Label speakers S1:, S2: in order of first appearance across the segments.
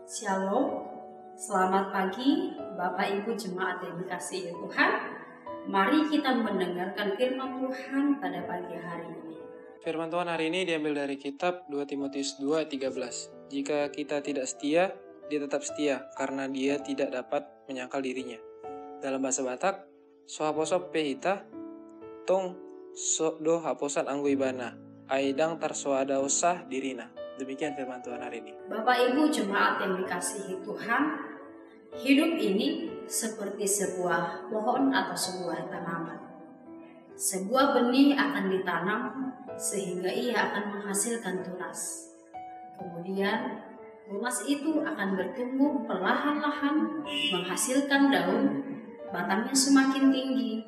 S1: Shalom, selamat pagi Bapak Ibu Jemaat yang dikasihi Tuhan. Mari kita mendengarkan firman Tuhan pada pagi hari ini.
S2: Firman Tuhan hari ini diambil dari kitab 2 Timotius 2:13. Jika kita tidak setia, dia tetap setia karena dia tidak dapat menyangkal dirinya. Dalam bahasa Batak, sohaposop pehita, tong do haposan angguibana, aidang tarsoada usah dirina. Demikian firman Tuhan hari ini.
S1: Bapak Ibu Jemaat yang dikasihi Tuhan, hidup ini seperti sebuah pohon atau sebuah tanaman. Sebuah benih akan ditanam sehingga ia akan menghasilkan tunas. Kemudian tunas itu akan bertumbuh perlahan-lahan, menghasilkan daun, batangnya semakin tinggi,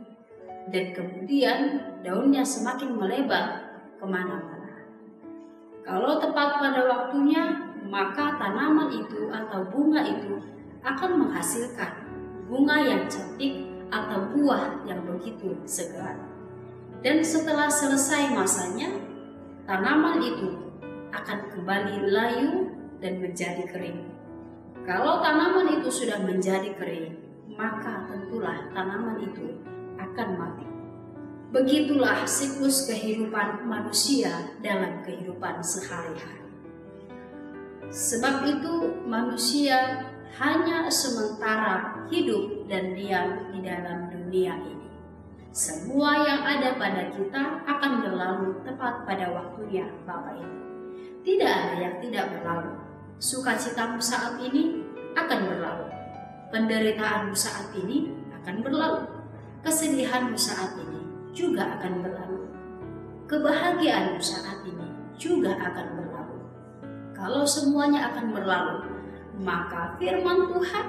S1: dan kemudian daunnya semakin melebar kemana-mana. Kalau tepat pada waktunya, maka tanaman itu atau bunga itu akan menghasilkan bunga yang cantik atau buah yang begitu segar. Dan setelah selesai masanya, tanaman itu akan kembali layu dan menjadi kering. Kalau tanaman itu sudah menjadi kering, maka tentulah tanaman itu akan mati. Begitulah siklus kehidupan manusia dalam kehidupan sehari-hari. Sebab itu manusia hanya sementara hidup dan diam di dalam dunia ini. Semua yang ada pada kita akan berlalu tepat pada waktunya, Bapak Ibu. Tidak ada yang tidak berlalu. Sukacitamu saat ini akan berlalu. Penderitaanmu saat ini akan berlalu. Kesedihanmu saat ini juga akan berlalu. Kebahagiaanmu saat ini juga akan berlalu. Kalau semuanya akan berlalu, maka firman Tuhan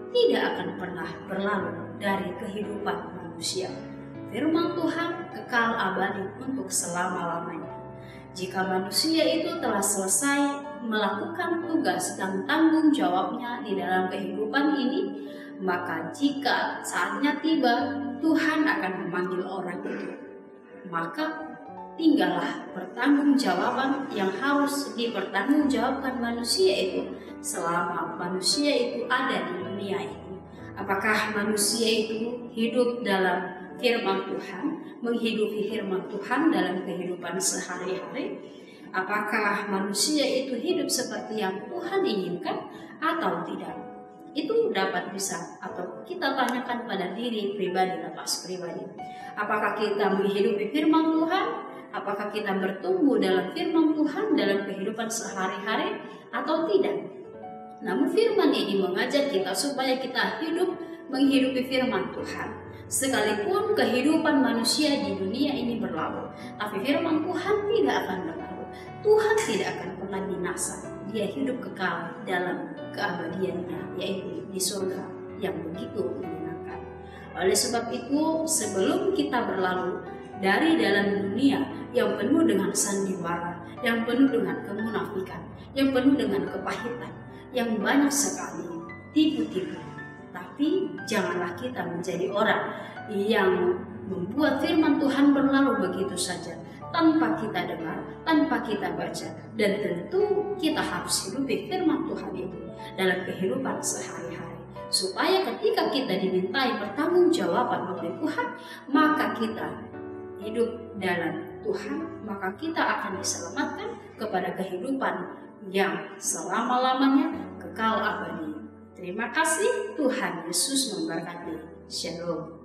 S1: tidak akan pernah berlalu dari kehidupan manusia. Firman Tuhan kekal abadi untuk selama-lamanya. Jika manusia itu telah selesai melakukan tugas dan tanggung jawabnya di dalam kehidupan ini, maka jika saatnya tiba, Tuhan akan memanggil orang itu. Maka tinggallah pertanggungjawaban yang harus dipertanggungjawabkan manusia itu selama manusia itu ada di dunia ini. Apakah manusia itu hidup dalam firman Tuhan, menghidupi firman Tuhan dalam kehidupan sehari-hari? Apakah manusia itu hidup seperti yang Tuhan inginkan atau tidak? Itu dapat bisa atau kita tanyakan pada diri pribadi, lepas pribadi. Apakah kita menghidupi firman Tuhan? Apakah kita bertumbuh dalam firman Tuhan dalam kehidupan sehari-hari atau tidak? Namun firman ini mengajak kita supaya kita hidup menghidupi firman Tuhan. Sekalipun kehidupan manusia di dunia ini berlalu, tapi firman Tuhan tidak akan berlalu. Tuhan tidak akan pernah binasa. Dia hidup kekal dalam keabadiannya, yaitu di surga yang begitu menyenangkan. Oleh sebab itu, sebelum kita berlalu dari dalam dunia yang penuh dengan sandiwara, yang penuh dengan kemunafikan, yang penuh dengan kepahitan, yang banyak sekali tipu-tipu, tapi janganlah kita menjadi orang yang membuat firman Tuhan berlalu begitu saja, tanpa kita dengar, tanpa kita baca. Dan tentu kita harus hidupi firman Tuhan itu dalam kehidupan sehari-hari, supaya ketika kita dimintai pertanggungjawaban oleh Tuhan, maka kita hidup dalam Tuhan, maka kita akan diselamatkan kepada kehidupan yang selama-lamanya kekal abadi. Terima kasih, Tuhan Yesus memberkati. Shalom.